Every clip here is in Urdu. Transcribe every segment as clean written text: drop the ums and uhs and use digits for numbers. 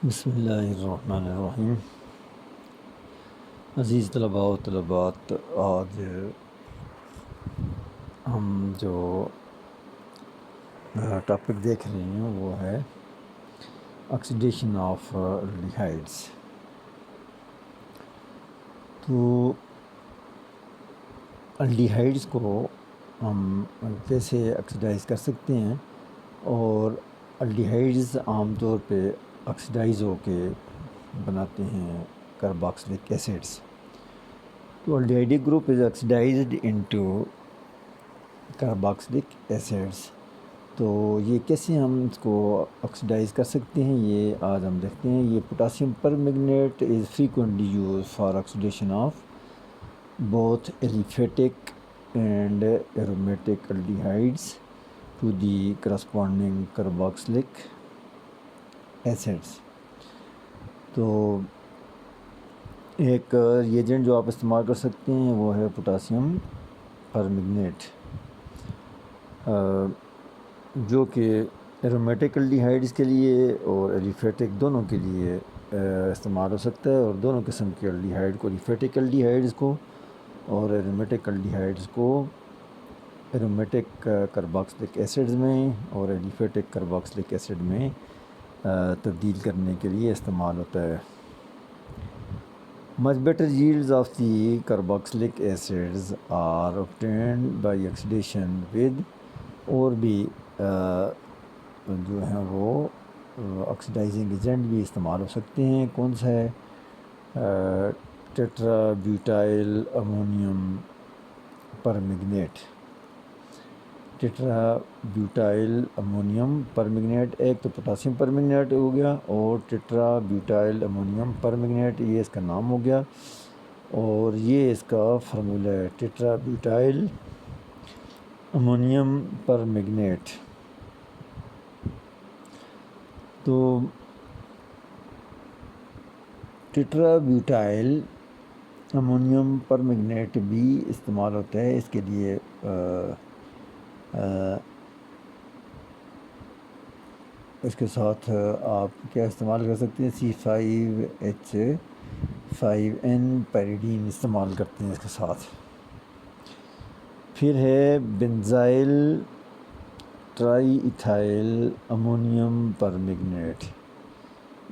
بسم اللہ الرحمن الرحیم۔ عزیز طلباء و طلبات، آج ہم جو ٹاپک دیکھ رہے ہیں وہ ہے آکسیڈیشن آف الڈیہائڈس۔ تو الڈیہائڈس کو ہم کیسے آکسیڈائز کر سکتے ہیں، اور الڈیہائڈس عام طور پہ آکسیڈائز ہو کے بناتے ہیں کارباکسلک ایسڈس۔ تو aldehyde group is oxidized into carboxylic acids۔ تو یہ کیسے ہم اس کو آکسیڈائز کر سکتے ہیں، یہ آج ہم دیکھتے ہیں۔ یہ پوٹاسیم پرمیگنیٹ از frequently used for oxidation of both aliphatic and aromatic aldehydes to the corresponding carboxylic acids۔ تو ایک ایجنٹ جو آپ استعمال کر سکتے ہیں وہ ہے پوٹاسیم پرمیگنیٹ، جو کہ ایرومیٹک الڈیہائڈس کے لیے اور ایلیفیٹک دونوں کے لیے استعمال ہو سکتا ہے، اور دونوں قسم کے الڈیہائڈ کو، ایلیفیٹک الڈیہائڈس کو اور ایرومیٹک الڈیہائڈس کو، ایرومیٹک کارباکسلک ایسڈز میں اور ایلیفیٹک کارباکسلک ایسڈ میں تبدیل کرنے کے لیے استعمال ہوتا ہے۔ Much better yields of the carboxylic acids are obtained by oxidation with، اور بھی جو ہیں وہ آکسیڈائزنگ ایجنٹ بھی استعمال ہو سکتے ہیں۔ کون سا ہے؟ ٹیٹرا بیوٹائل امونیم پرمیگنیٹ۔ ٹیٹرا بیوٹائل امونیم پرمیگنیٹ، ایک تو پوٹاسیم پرمیگنیٹ ہو گیا، اور ٹیٹرا بیوٹائل امونیم پرمیگنیٹ یہ اس کا نام ہو گیا، اور یہ اس کا فارمولہ ہے ٹیٹرا بیوٹائل امونیم پرمیگنیٹ۔ تو ٹیٹرا بیوٹائل امونیم پرمیگنیٹ بھی استعمال ہوتا ہے اس کے لیے۔ اس کے ساتھ آپ کیا استعمال کر سکتے ہیں؟ C5H5N پیریڈین استعمال کرتے ہیں اس کے ساتھ۔ پھر ہے بنزائل ٹرائی ایتھائل امونیم پرمیگنیٹ۔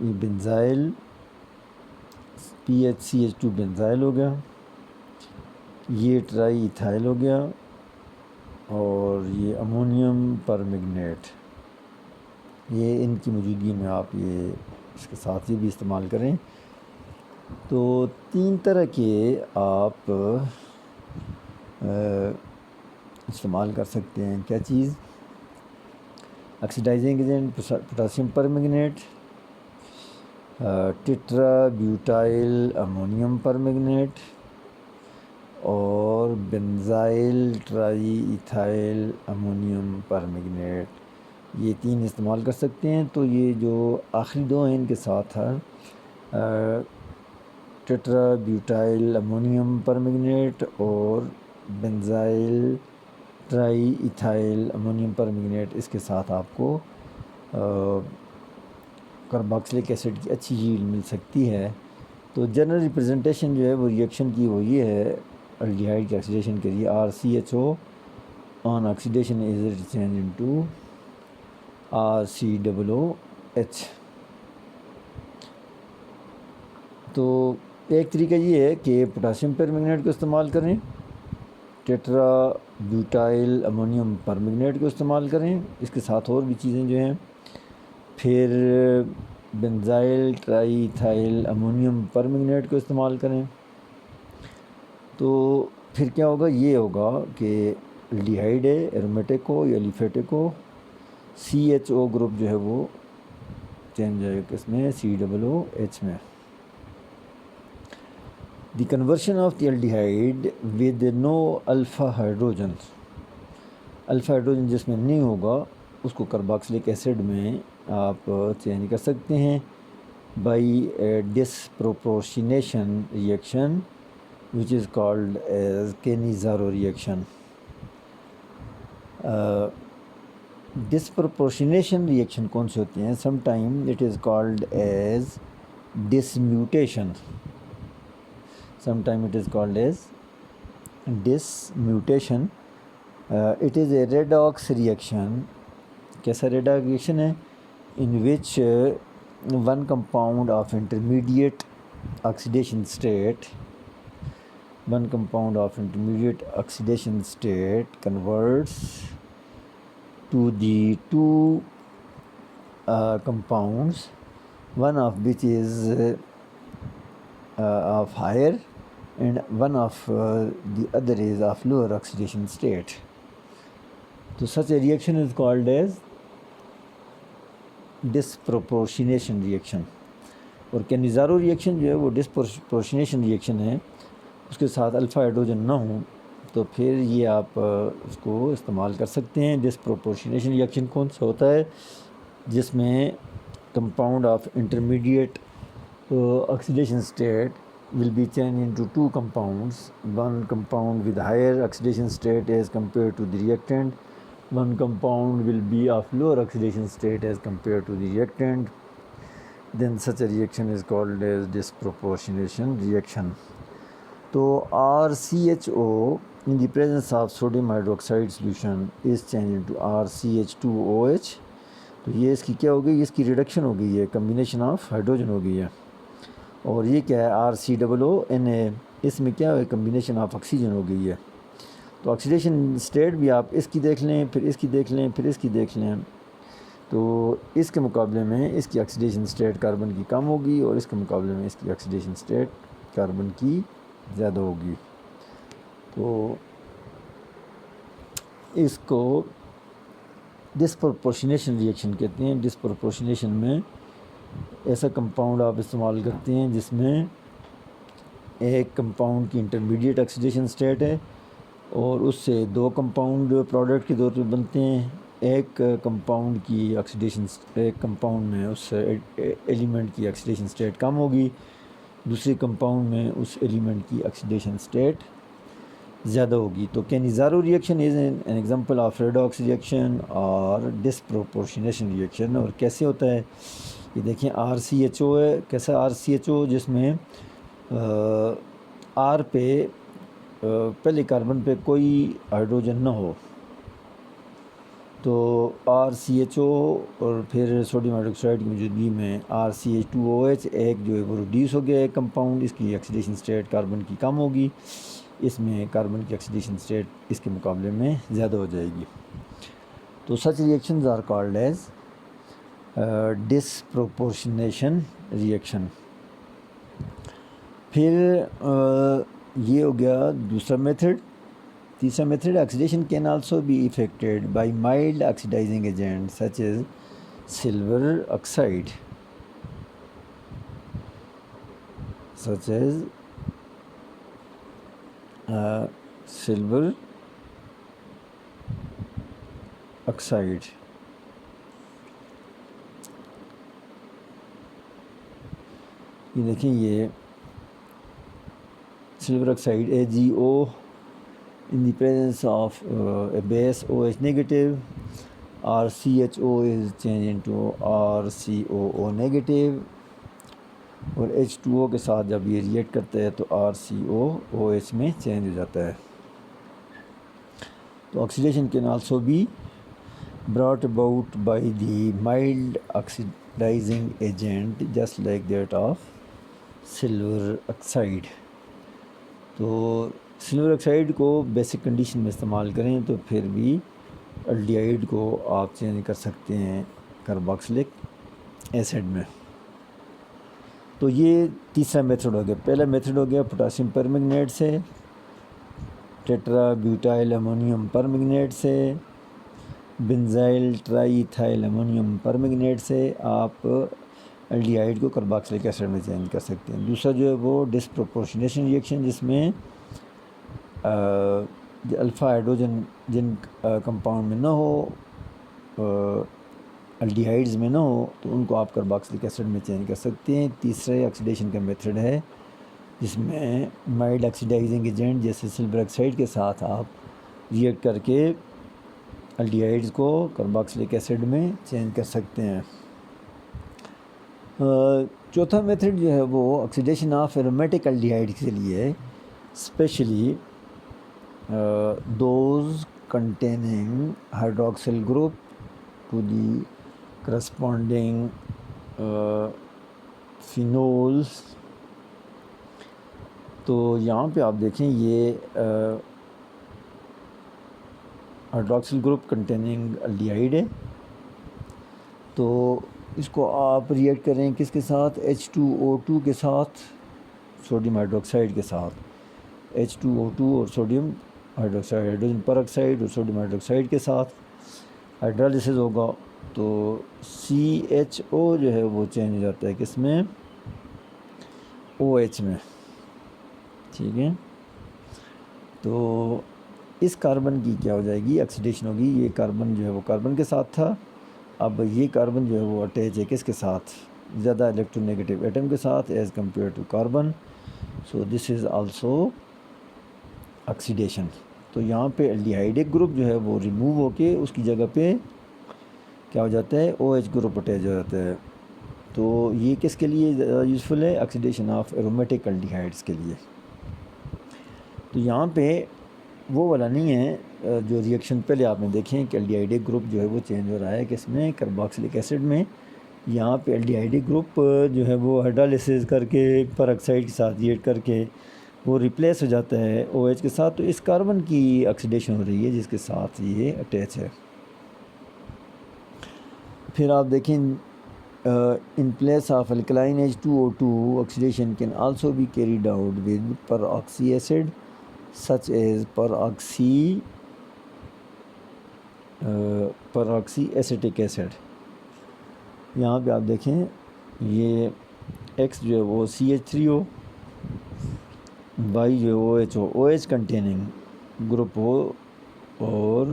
یہ بنزائل PHCH2 بنزائل ہو گیا، یہ ٹرائی ایتھائل ہو گیا، اور یہ امونیم پرمیگنیٹ، یہ ان کی موجودگی میں آپ یہ اس کے ساتھ یہ بھی استعمال کریں۔ تو تین طرح کے آپ استعمال کر سکتے ہیں۔ کیا چیز؟ آکسیڈائزنگ ایجنٹ پوٹاسیم پرمیگنیٹ، ٹیٹرا بیوٹائل امونیم پرمیگنیٹ، اور بنزائل ٹرائی ایتھائل امونیم پرمیگنیٹ، یہ تین استعمال کر سکتے ہیں۔ تو یہ جو آخری دو ہیں ان کے ساتھ ہے ٹیٹرا بیوٹائل امونیم پرمیگنیٹ اور بنزائل ٹرائی ایتھائل امونیم پرمیگنیٹ، اس کے ساتھ آپ کو کارباکسلک ایسڈ کی اچھی ییلڈ مل سکتی ہے۔ تو جنرل ریپرزنٹیشن جو ہے وہ ریئیکشن کی وہ یہ ہے الڈیہائڈ کی آکسیڈیشن کے لیے RCHO on oxidation is change into RCOOH۔ تو ایک طریقہ یہ ہے کہ پوٹاسیم پرمیگنیٹ کو استعمال کریں، ٹیٹرا بیوٹائل امونیم پرمیگنیٹ کو استعمال کریں، اس کے ساتھ اور بھی چیزیں جو ہیں، پھر بنزائل ٹرائی ایتھائل امونیم پرمیگنیٹ کو استعمال کریں۔ تو پھر کیا ہوگا؟ یہ ہوگا کہ الڈیہائڈ ہے، ایرومیٹک ہو یا ایلیفیٹک ہو، CHO گروپ جو ہے وہ چینج جائے گا کس میں؟ COOH میں۔ The conversion of the aldehyde with no alpha hydrogen, alpha hydrogen جس میں نہیں ہوگا اس کو کارباکسلک ایسڈ میں آپ چینج کر سکتے ہیں by disproportionation reaction which is called as Cannizzaro reaction۔ Disproportionation reaction کون سے ہوتے ہیں؟ Some time it is called as dismutation. Some time it is called as dismutation. It is a redox reaction. کیسا ریڈاکس ریئیکشن ہے؟ In which one compound of intermediate oxidation state converts to the two compounds, one of which is of higher and one of the other is of lower oxidation state. So such a reaction is called as disproportionation reaction. اور کینیزارو ریئیکشن جو ہے وہ ڈسپروپورشنیشن ریئیکشن ہے. اس کے ساتھ الفا ہائیڈروجن نہ ہوں تو پھر یہ آپ اس کو استعمال کر سکتے ہیں. ڈسپروپورشنیشن ریئیکشن کون سا ہوتا ہے؟ جس میں compound of intermediate oxidation state will be changed into two compounds. One compound with higher oxidation state as compared to the reactant. One compound will be of lower oxidation state as compared to the reactant. Then such a reaction is called as disproportionation reaction. So RCHO in the presence of sodium hydroxide solution is changed into RCH2OH. تو یہ اس کی کیا ہو گئی؟ اس کی ریڈکشن ہو گئی ہے، کمبینیشن آف ہائیڈروجن ہو گئی ہے. اور یہ کیا ہے؟ RCOONA. اس میں کیا ہے؟ کمبینیشن آف آکسیجن ہو گئی ہے. تو آکسیڈیشن اسٹیٹ بھی آپ اس کی دیکھ لیں، پھر اس کی دیکھ لیں، پھر اس کی دیکھ لیں، تو اس کے مقابلے میں اس کی آکسیڈیشن اسٹیٹ کاربن کی کم ہوگی اور اس کے مقابلے میں اس کی آکسیڈیشن اسٹیٹ کاربن کی زیادہ ہوگی. تو اس کو ڈسپرپورشنیشن ریئیکشن کہتے ہیں. ڈسپرپورشنیشن میں ایسا کمپاؤنڈ آپ استعمال کرتے ہیں جس میں ایک کمپاؤنڈ کی انٹرمیڈیٹ آکسیڈیشن اسٹیٹ ہے اور اس سے دو کمپاؤنڈ پروڈکٹ کے طور پہ بنتے ہیں. ایک کمپاؤنڈ کی آکسیڈیشن، ایک کمپاؤنڈ میں اس ایلیمنٹ کی آکسیڈیشن اسٹیٹ کم ہوگی، دوسرے کمپاؤنڈ میں اس ایلیمنٹ کی آکسیڈیشن اسٹیٹ زیادہ ہوگی. تو Cannizzaro reaction is an example of redox reaction اور ڈسپروپورشنیشن ریئیکشن. اور کیسے ہوتا ہے یہ دیکھیں. RCHO ہے. کیسا RCHO؟ جس میں R پہ پہلے کاربن پہ کوئی ہائیڈروجن نہ ہو، تو RCHO اور پھر سوڈیم ہائیڈروکسائڈ کی موجودگی میں RCH2OH ایک جو ہے وہ ریڈیوس ہو گیا ہے کمپاؤنڈ. اس کی آکسیڈیشن اسٹیٹ کاربن کی کم ہوگی، اس میں کاربن کی آکسیڈیشن اسٹیٹ اس کے مقابلے میں زیادہ ہو جائے گی. تو such reactions are called as disproportionation reaction. پھر یہ ہو گیا دوسرا میتھڈ. تیسرا method, oxidation can also be affected by mild oxidizing agent such as silver oxide. Silver oxide. یہ دیکھیں، یہ silver oxide AgO in the presence of a base OH negative, RCHO is changed into RCOO negative اور H2O کے ساتھ جب یہ ریئیکٹ کرتا ہے تو RCOOH میں چینج ہو جاتا ہے. تو oxidation can also be brought about by the mild oxidizing agent just like that of silver oxide. تو سلور آکسائڈ کو بیسک کنڈیشن میں استعمال کریں تو پھر بھی الڈیہائڈ کو آپ چینج کر سکتے ہیں کارباکسلک ایسڈ میں. تو یہ تیسرا میتھڈ ہو گیا. پہلا میتھڈ ہو گیا پوٹاسیم پرمنگنیٹ سے، ٹیٹرا بیوٹائل امونیم پرمنگنیٹ سے، بنزائل ٹرائی ایتھائل امونیم پرمنگنیٹ سے آپ الڈیہائڈ کو کارباکسلک ایسڈ میں چینج کر سکتے ہیں. دوسرا جو ہے وہ ڈسپروپورشنیشن ریئیکشن، جس میں الفا ہائیڈروجن جن کمپاؤنڈ میں نہ ہو، الڈیہائڈز میں نہ ہو، تو ان کو آپ کارباکسلک ایسڈ میں چینج کر سکتے ہیں. تیسرے آکسیڈیشن کا میتھڈ ہے جس میں مائلڈ آکسیڈائزنگ ایجنٹ جیسے سلور آکسائڈ کے ساتھ آپ ریئیکٹ کر کے الڈیہائڈز کو کارباکسلک ایسڈ میں چینج کر سکتے ہیں۔ چوتھا میتھڈ جو ہے وہ آکسیڈیشن آف ایرومیٹک الڈیہائڈ کے لیے ہے، especially those containing hydroxyl group to the corresponding phenols. تو یہاں پہ آپ دیکھیں یہ ہائیڈروکسل گروپ کنٹیننگ الڈیہائڈ ہے، تو اس کو آپ ریئیکٹ کریں کس کے ساتھ؟ H2O2 کے ساتھ، سوڈیم ہائیڈروکسائڈ کے ساتھ، H2O2 اور سوڈیم ہائیڈروکسائڈ، ہائیڈروجن پر آکسائڈ اور سوڈیم ہائیڈروکسائڈ کے ساتھ ہائیڈرالسس ہوگا، تو CHO جو ہے وہ چینج ہو جاتا ہے کس میں؟ OH میں، ٹھیک ہے۔ تو اس کاربن کی کیا ہو جائے گی؟ آکسیڈیشن ہوگی۔ یہ کاربن جو ہے وہ کاربن کے ساتھ تھا، اب یہ کاربن جو ہے وہ اٹیچ ہے کس کے ساتھ؟ زیادہ الیکٹرونیگیٹو ایٹم کے ساتھ as compare to carbon, so this is also oxidation. تو یہاں پہ الڈیہائڈ ایک گروپ جو ہے وہ ریموو ہو کے اس کی جگہ پہ کیا ہو جاتا ہے؟ OH گروپ اٹیچ ہو جاتا ہے۔ تو یہ کس کے لیے یوزفل ہے؟ آکسیڈیشن آف ایرومیٹک الڈیہائڈس کے لیے۔ تو یہاں پہ وہ والا نہیں ہے جو ریئیکشن پہلے آپ نے دیکھیں کہ الڈیہائڈ گروپ جو ہے وہ چینج ہو رہا ہے کس میں؟ کارباکسلک ایسڈ میں۔ یہاں پہ الڈیہائڈ گروپ جو ہے وہ ہائیڈرالسس کر کے پر آکسائڈ کے ساتھ ریئیکٹ کر کے وہ ریپلیس ہو جاتا ہے OH کے ساتھ، تو اس کاربن کی آکسیڈیشن ہو رہی ہے جس کے ساتھ یہ اٹیچ ہے۔ پھر آپ دیکھیں in place of alkaline H2O2 oxidation can also be carried out with peroxy acid such as peroxyacetic acid۔ یہاں پہ آپ دیکھیں یہ X جو ہے وہ CH3O، Y جو ہے OH ہو، OH کنٹیننگ گروپ ہو، اور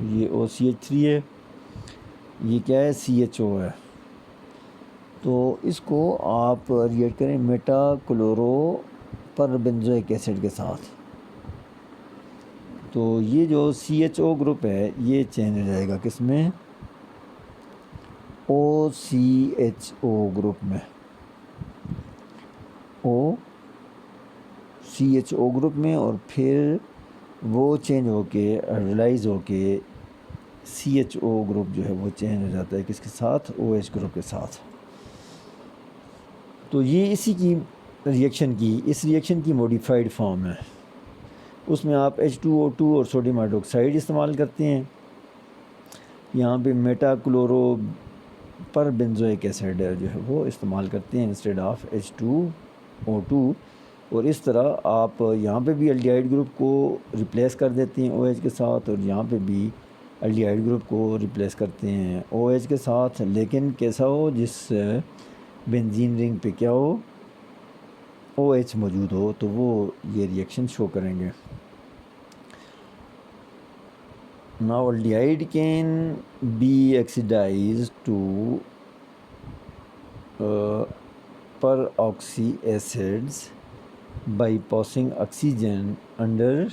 یہ OCH3 ہے، یہ کیا ہے؟ CHO ہے۔ تو اس کو آپ ریئیکٹ کریں میٹا کلورو پر بنزوئک ایسڈ کے ساتھ، تو یہ جو CHO گروپ ہے یہ چینج ہو جائے گا کس میں؟ OCHO گروپ میں، OCHO گروپ میں، اور پھر وہ چینج ہو کے ریلائز ہو کے CHO گروپ جو ہے وہ چینج ہو جاتا ہے کس کے ساتھ؟ OH گروپ کے ساتھ۔ تو یہ اسی کی ریئیکشن کی موڈیفائڈ فارم ہے۔ اس میں آپ H2O2 اور سوڈیم ہائیڈروکسائڈ استعمال کرتے ہیں، یہاں پہ میٹا کلورو پر بنزوئک ایسڈ جو ہے وہ استعمال کرتے ہیں انسٹیڈ آف H2O2، اور اس طرح آپ یہاں پہ بھی الڈیہائڈ گروپ کو ریپلیس کر دیتے ہیں OH کے ساتھ، اور یہاں پہ بھی الڈیہائڈ گروپ کو ریپلیس کرتے ہیں OH کے ساتھ، لیکن کیسا ہو؟ جس بنزین رنگ پہ کیا ہو؟ OH موجود ہو، تو وہ یہ ریئیکشن شو کریں گے۔ Now aldehyde can be oxidized to peroxy acids by passing oxygen under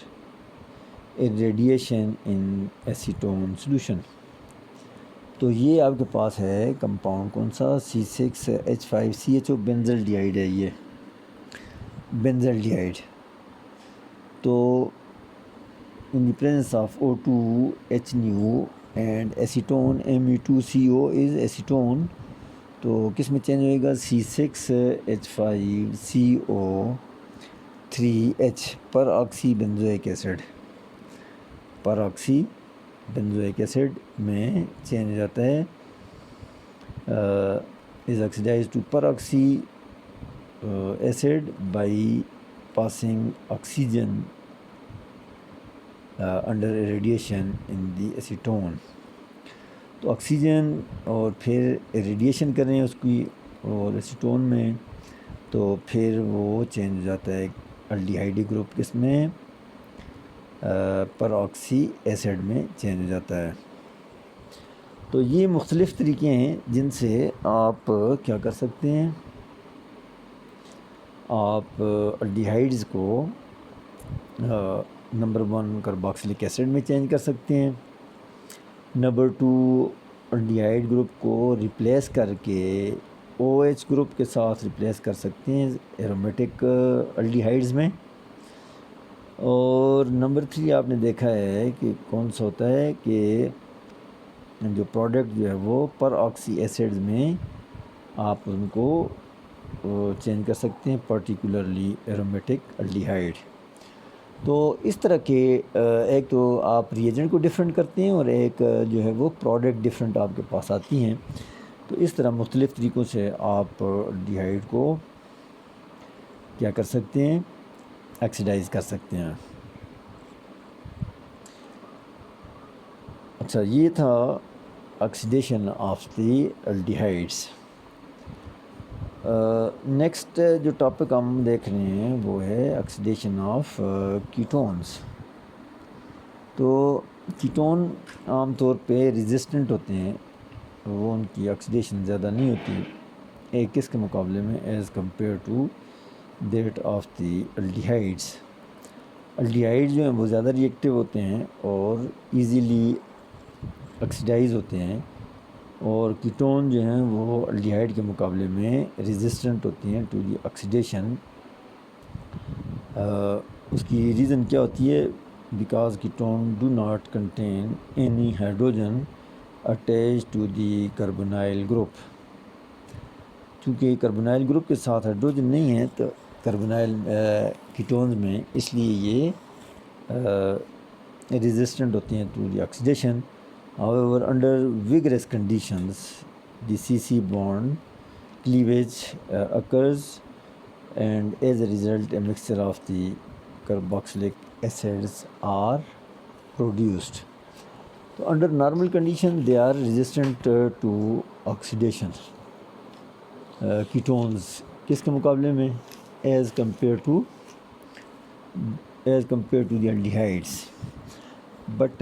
irradiation in acetone solution۔ تو یہ آپ کے پاس ہے کمپاؤنڈ کون سا؟ C6H5CHO بینزل ڈیہائڈ ہے، یہ بینزل ڈیہائڈ۔ تو in the presence of O2 H nu and acetone Me2CO is acetone، تو کس میں چینج ہوئے گا؟ C6H5CO3H پر آکسی بنزوئک ایسڈ، پر آکسی بنزوئک ایسڈ میں چینج ہو جاتا ہے، is oxidized to peroxy acid by passing oxygen under radiation in the acetone. تو آکسیجن اور پھر ریڈیشن کریں اس کی اور ایسیٹون میں، تو پھر وہ چینج ہو جاتا ہے الڈیہائڈ گروپ کس میں؟ پر آکسی ایسڈ میں چینج ہو جاتا ہے۔ تو یہ مختلف طریقے ہیں جن سے آپ کیا کر سکتے ہیں؟ آپ الڈیہائڈز کو نمبر 1 کارباکسلک ایسڈ میں چینج کر سکتے ہیں، نمبر 2 الڈیہائڈ گروپ کو ریپلیس کر کے او ایچ گروپ کے ساتھ ریپلیس کر سکتے ہیں ایرومیٹک الڈیہائڈز میں. اور نمبر 3 آپ نے دیکھا ہے کہ کون سا ہوتا ہے کہ جو پروڈکٹ جو ہے وہ پر آکسی ایسڈز میں آپ ان کو چینج کر سکتے ہیں پرٹیکولرلی ایرومیٹک الڈیہائڈ. تو اس طرح کے ایک تو آپ ری ایجنٹ کو ڈیفرنٹ کرتے ہیں اور ایک جو ہے وہ پروڈکٹ ڈیفرنٹ آپ کے پاس آتی ہیں. تو اس طرح مختلف طریقوں سے آپ الڈیہائڈ کو کیا کر سکتے ہیں، آکسیڈائز کر سکتے ہیں. اچھا، یہ تھا آکسیڈیشن آف دی الڈیہائڈس. نیکسٹ جو ٹاپک ہم دیکھ رہے ہیں وہ ہے آکسیڈیشن آف کیٹونز. تو کیٹون عام طور پہ ریزسٹنٹ ہوتے ہیں، وہ ان کی آکسیڈیشن زیادہ نہیں ہوتی ایک کس کے مقابلے میں as compare to that of the aldehydes. Aldehyde جو ہیں وہ زیادہ ری ایکٹیو ہوتے ہیں اور ایزیلی آکسیڈائز ہوتے ہیں، اور کیٹون جو ہیں وہ الڈیہائڈ کے مقابلے میں ریزسٹنٹ ہوتی ہیں ٹو دی آکسیڈیشن. اس کی ریزن کیا ہوتی ہے؟ Because ketone do not contain any hydrogen attach to the carbonyl group. چونکہ کاربونائل گروپ کے ساتھ ہائیڈروجن نہیں ہے تو کاربونائل کیٹونز میں، اس لیے یہ ریزسٹنٹ ہوتی ہیں to the oxidation. However, under vigorous conditions, the CC bond cleavage occurs, and as a result, a mixture of the carboxylic acids are produced. So, under normal conditions, they are resistant to oxidation. Ketones کس کے مقابلے میں؟ as compared to the aldehydes. But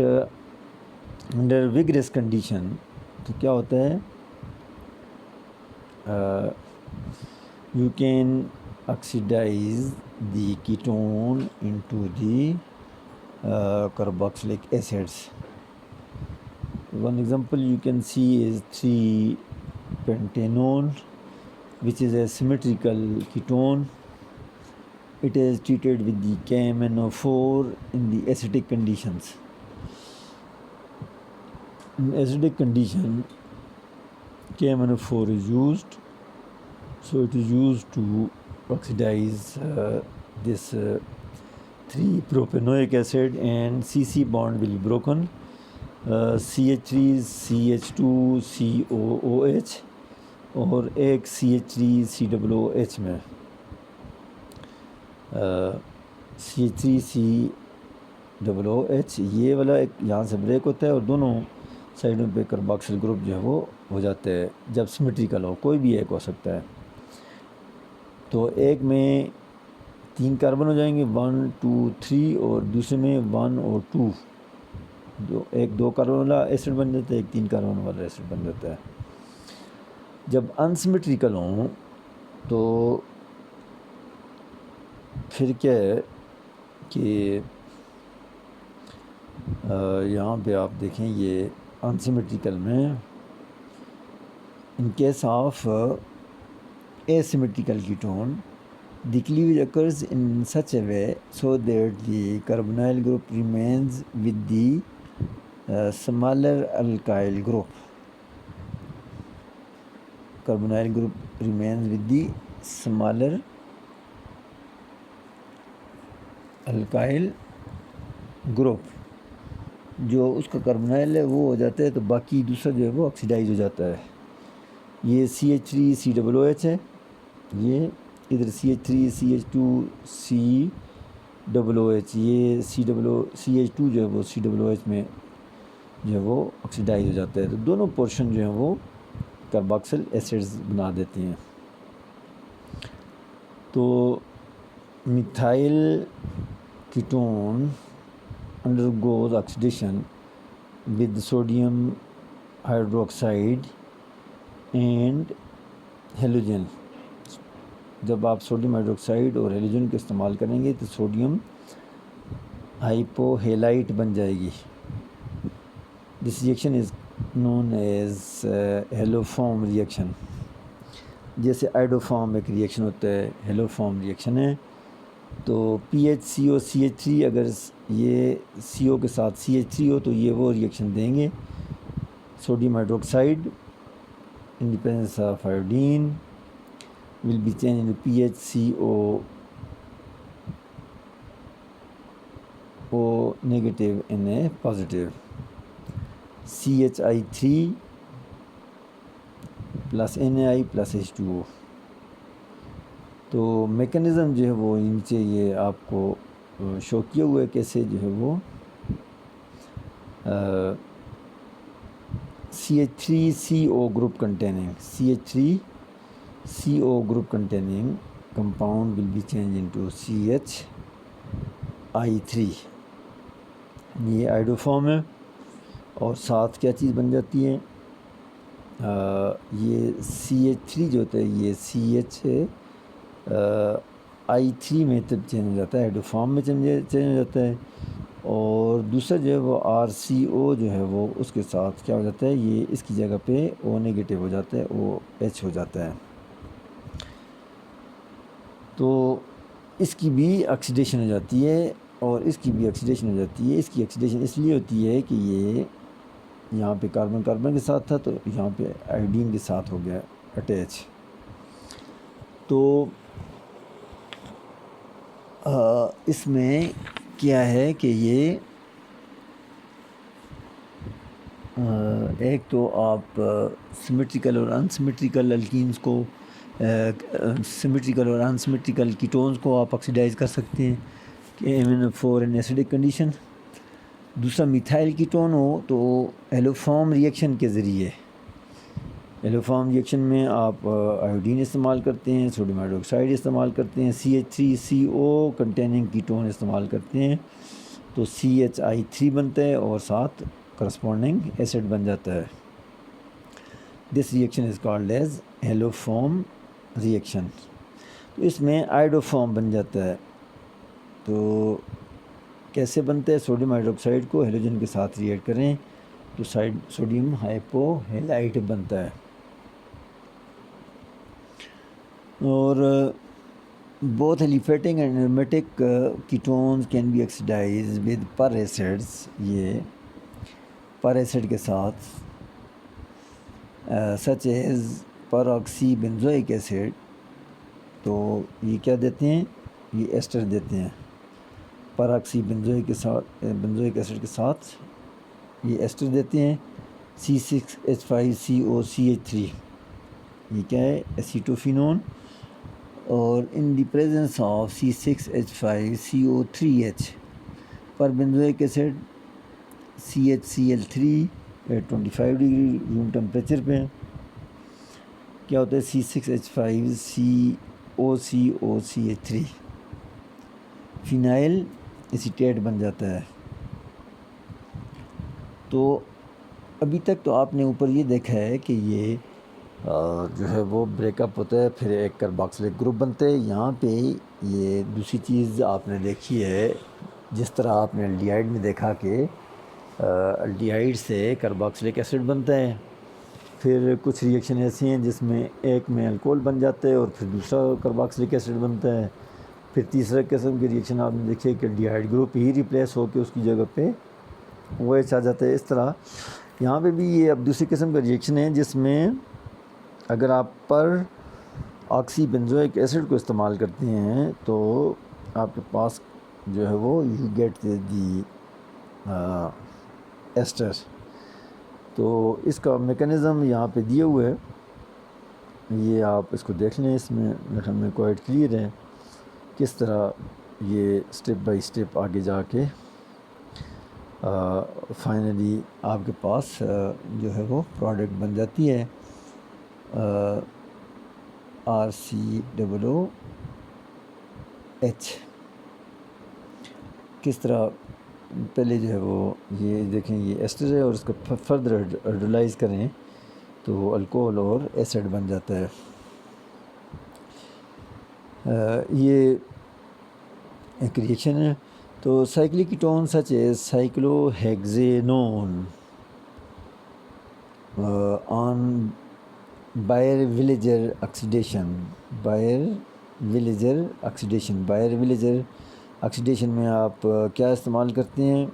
under vigorous condition تو کیا ہوتا ہے؟ You can oxidize the ketone into the carboxylic acids. One example you can see is 3-pentanone, which is a symmetrical ketone. It is treated with the KMnO4 in the acidic conditions. In acidic condition, KMnO4 is used, so it is used to oxidize this 3-propanoic acid, and CC bond will be broken. CH3 CH2 COOH اور ایک CH3 COOH میں CH3 COOH یہ والا ایک یہاں سے بریک ہوتا ہے اور دونوں سائڈوں پہ کارباکسل گروپ جو ہے وہ ہو جاتا ہے جب سیمیٹریکل ہو. کوئی بھی ایک ہو سکتا ہے. تو ایک میں 3 کاربن ہو جائیں گے 1 2 3 اور دوسرے میں 1 اور 2. ایک 2 کاربن والا ایسڈ بن جاتا ہے، ایک 3 کاربن والا ایسڈ بن جاتا ہے. جب انسیمیٹریکل ہوں تو پھر کیا ہے کہ یہاں پہ آپ دیکھیں یہ انسیمیٹریکل میں in case of asymmetrical ketone, the cleavage occurs in such a way so that the carbonyl group remains with the smaller alkyl group. Carbonyl group remains with the smaller alkyl group. جو اس کا کاربونائل ہے وہ ہو جاتا ہے تو باقی دوسرا جو ہے وہ آکسیڈائز ہو جاتا ہے. یہ CH3 COOH ہے، یہ ادھر CH3 CH2 COOH، یہ CH2 جو ہے وہ COOH میں جو ہے وہ آکسیڈائز ہو جاتا ہے. تو دونوں پورشن جو ہیں وہ کارباکسل ایسڈز بنا دیتے ہیں. تو methyl ketone undergoes oxidation with sodium hydroxide and halogen. جب آپ سوڈیم ہائیڈروکسائڈ اور ہیلوجن کا استعمال کریں گے تو سوڈیم ہائپو ہیلائٹ بن جائے گی. This reaction is known as haloform reaction. جیسے آئیڈو فارم ایک ریئیکشن ہوتا ہے، ہیلو فارم ریئیکشن ہے. تو PHCO CH3 اگر یہ CO کے ساتھ CH3 ہو تو یہ وہ ریئیکشن دیں گے. Sodium hydroxide in the presence of iodine will be changed into PHCO negative and a positive. CHI3 plus NaI plus H2O. تو میکنزم جو ہے وہ نیچے یہ آپ کو شو کیا ہوا ہے کیسے جو ہے وہ CH3CO group containing compound will be changed into CHI3. یہ آئیڈو فارم ہے. اور ساتھ کیا چیز بن جاتی ہے، یہ CH3 جو ہوتا ہے یہ CHI3 میں تب چینج ہو جاتا ہے، آئیڈو فارم میں چینج ہو جاتا ہے. اور دوسرا جو ہے وہ RCO جو ہے وہ اس کے ساتھ کیا ہو جاتا ہے، یہ اس کی جگہ پہ O نیگیٹو ہو جاتا ہے، OH ہو جاتا ہے. تو اس کی بھی آکسیڈیشن ہو جاتی ہے اور اس کی بھی آکسیڈیشن ہو جاتی ہے. اس کی آکسیڈیشن اس لیے ہوتی ہے کہ یہ یہاں پہ کاربن کے ساتھ تھا تو یہاں پہ آئیڈین کے ساتھ ہو گیا اٹیچ. تو اس میں کیا ہے کہ یہ ایک تو آپ سمیٹریکل اور انسمیٹریکل الکینز کو سمیٹریکل اور انسمیٹریکل کیٹونز کو آپ آکسیڈائز کر سکتے ہیں کہ MnO4 ان ایسیڈک کنڈیشن. دوسرا میتھائل کیٹون ہو تو ہیلوفارم ریئیکشن کے ذریعے، ہیلوفارم ریئیکشن میں آپ آیوڈین استعمال کرتے ہیں، سوڈیم ہائیڈروکسائڈ استعمال کرتے ہیں، CH3CO کنٹیننگ کیٹون استعمال کرتے ہیں تو CHI3 بنتا ہے اور ساتھ کرسپونڈنگ ایسڈ بن جاتا ہے. This reaction is called as haloform reaction. تو اس میں آئیڈو فارم بن جاتا ہے. تو کیسے بنتا ہے، سوڈیم ہائیڈروکسائڈ کو ہیلوجن کے ساتھ ریئیکٹ کریں تو سوڈیم ہائپو ہیلائٹ بنتا ہے. اور both aliphatic and aromatic ketones can be oxidized with per acids. یہ پر ایسڈ کے ساتھ such as peroxy benzoic acid. تو یہ کیا دیتے ہیں، یہ ایسٹر دیتے ہیں. peroxy benzoic ایسڈ کے ساتھ یہ ایسٹر دیتے ہیں C6H5COCH3. یہ کیا ہے، ایسیٹوفینون. اور in the presence of C6H5CO3H پر benzoic acid CHCl3 at 25 degree room temperature پہ کیا ہوتا ہے، C6H5COCOCH3 فینائل ایسیٹیٹ بن جاتا ہے. تو ابھی تک تو آپ نے اوپر یہ دیکھا ہے کہ یہ جو ہے وہ بریک اپ ہوتا ہے، پھر ایک کارباکسلک گروپ بنتے ہیں. یہاں پہ یہ دوسری چیز آپ نے دیکھی ہے، جس طرح آپ نے الڈیہائڈ میں دیکھا کہ الڈیہائڈ سے کارباکسلک ایسڈ بنتا ہے. پھر کچھ ریئیکشن ایسی ہیں جس میں ایک میں الکول بن جاتا ہے اور پھر دوسرا کارباکسلک ایسڈ بنتا ہے. پھر تیسرا قسم کی ریئیکشن آپ نے دیکھی ہے کہ الڈیہائڈ گروپ ہی ریپلیس ہو کے اس کی جگہ پہ OH آ جاتا ہے. اس طرح یہاں پہ بھی یہ اب دوسری قسم کا ریئیکشن ہے جس میں اگر آپ پر آکسی بینزوئک ایسڈ کو استعمال کرتے ہیں تو آپ کے پاس جو ہے وہ یو گیٹ دی ایسٹر. تو اس کا میکانزم یہاں پہ دیے ہوئے ہے، یہ آپ اس کو دیکھ لیں. اس میں ہمیں کوائٹ کلیئر ہے کس طرح یہ سٹیپ بائی سٹیپ آگے جا کے فائنلی آپ کے پاس جو ہے وہ پروڈکٹ بن جاتی ہے RCOOH. کس طرح پہلے جو ہے وہ یہ دیکھیں یہ ایسٹر ہے اور اس کو فردر ہائیڈرولائز کریں تو الکول اور ایسڈ بن جاتا ہے. یہ ایک ریئیکشن ہے. تو cyclic ketone such as cyclohexanone on Baeyer Villiger oxidation. Baeyer Villiger oxidation میں آپ کیا استعمال کرتے ہیں؟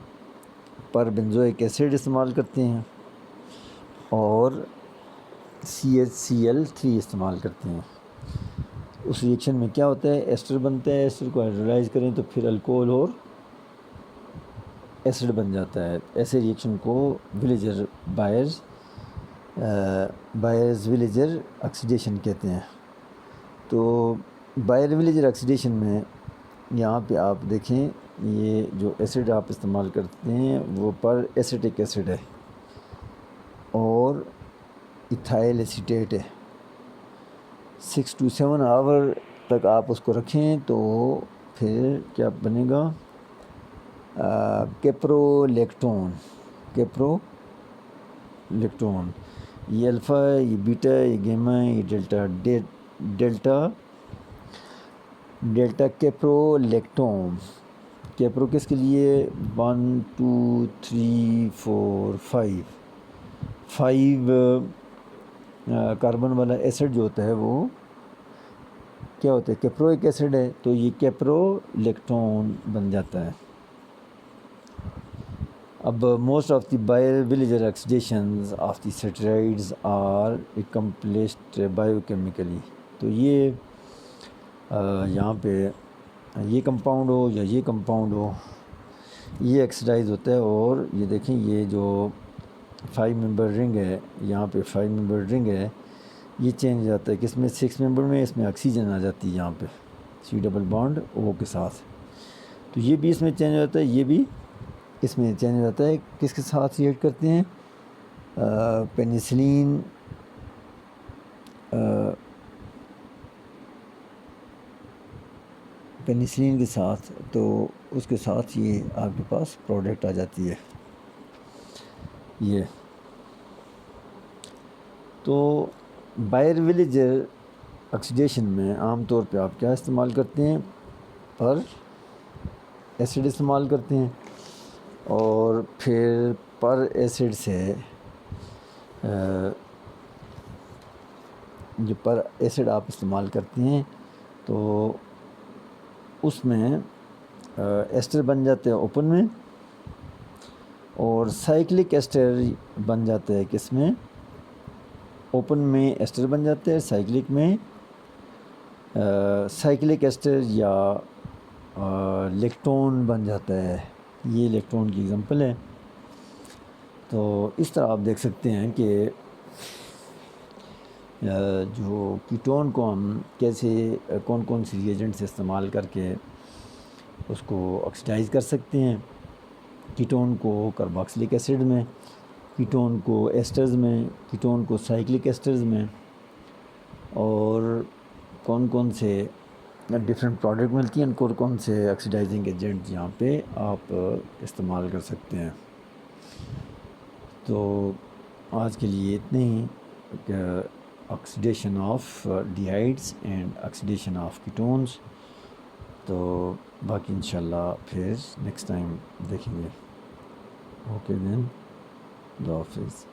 پر بنزوئک ایسڈ استعمال کرتے ہیں اور CHCl3 استعمال کرتے ہیں. اس ریئیکشن میں کیا ہوتا ہے؟ ایسٹر بنتا ہے. ایسٹر کو ہائیڈرولائز کریں تو پھر الکوہل اور ایسڈ بن جاتا ہے. ایسے ریئیکشن کو بائرز ولیجر آکسیڈیشن کہتے ہیں. تو بائر ولیجر آکسیڈیشن میں یہاں پہ آپ دیکھیں یہ جو ایسڈ آپ استعمال کرتے ہیں وہ پر ایسیٹک ایسڈ ہے اور ایتھائل ایسیٹیٹ ہے. 6 to 7 آور تک آپ اس کو رکھیں تو پھر کیا بنے گا؟ کیپرولیکٹون. یہ الفا ہے، یہ بیٹا ہے، یہ گیما ہے، یہ ڈیلٹا کیپرولیکٹون. کیپرو کس کے لیے؟ 1 2 3 4 5 کاربن والا ایسڈ جو ہوتا ہے وہ کیا ہوتا ہے؟ کیپروئک ایسڈ ہے. تو یہ کیپرولیکٹون بن جاتا ہے. اب most of the Baeyer Villiger oxidations of the steroids are accomplished biochemically. تو یہ یہاں پہ یہ کمپاؤنڈ ہو یا یہ کمپاؤنڈ ہو یہ ایکسیڈائز ہوتا ہے. اور یہ دیکھیں یہ جو 5 ممبر رنگ ہے یہاں پہ 5 ممبر رنگ ہے یہ چینج ہو جاتا ہے کس میں؟ 6 ممبر میں. اس میں آکسیجن آ جاتی ہے یہاں پہ C ڈبل بانڈ O کے ساتھ. تو یہ بھی اس میں چینج ہو جاتا ہے، یہ بھی اس میں چینج ہو جاتا ہے. کس کے ساتھ ریئیکٹ کرتے ہیں؟ پینیسلین کے ساتھ. تو اس کے ساتھ یہ آپ کے پاس پروڈکٹ آ جاتی ہے یہ. تو بائر ولیجر آکسیڈیشن میں عام طور پہ آپ کیا استعمال کرتے ہیں؟ پر ایسڈ استعمال کرتے ہیں اور پھر پر ایسڈ سے جو پر ایسڈ آپ استعمال کرتے ہیں تو اس میں ایسٹر بن جاتے ہیں اوپن میں اور سائیکلک ایسٹر بن جاتا ہے کس میں؟ اوپن میں ایسٹر بن جاتے ہیں، سائیکلک میں سائیکلک ایسٹر یا لیکٹون بن جاتا ہے. یہ لیکٹون کی ایگزامپل ہے. تو اس طرح آپ دیکھ سکتے ہیں کہ جو کیٹون کو ہم کیسے کون سی ریئیجنٹ سے استعمال کر کے اس کو آکسیڈائز کر سکتے ہیں. کیٹون کو کارباکسلک ایسڈ میں، کیٹون کو ایسٹرز میں، کیٹون کو سائیکلک ایسٹرز میں، اور کون سے ڈفرینٹ پروڈکٹ ملتی ہیں ان کون سے آکسیڈائزنگ ایجنٹ یہاں پہ آپ استعمال کر سکتے ہیں. تو آج کے لیے اتنے ہی. Oxidation of aldehydes and oxidation of ketones. تو باقی انشاءاللہ پھر نیکسٹ ٹائم دیکھیں گے. اوکے دین، اللہ حافظ.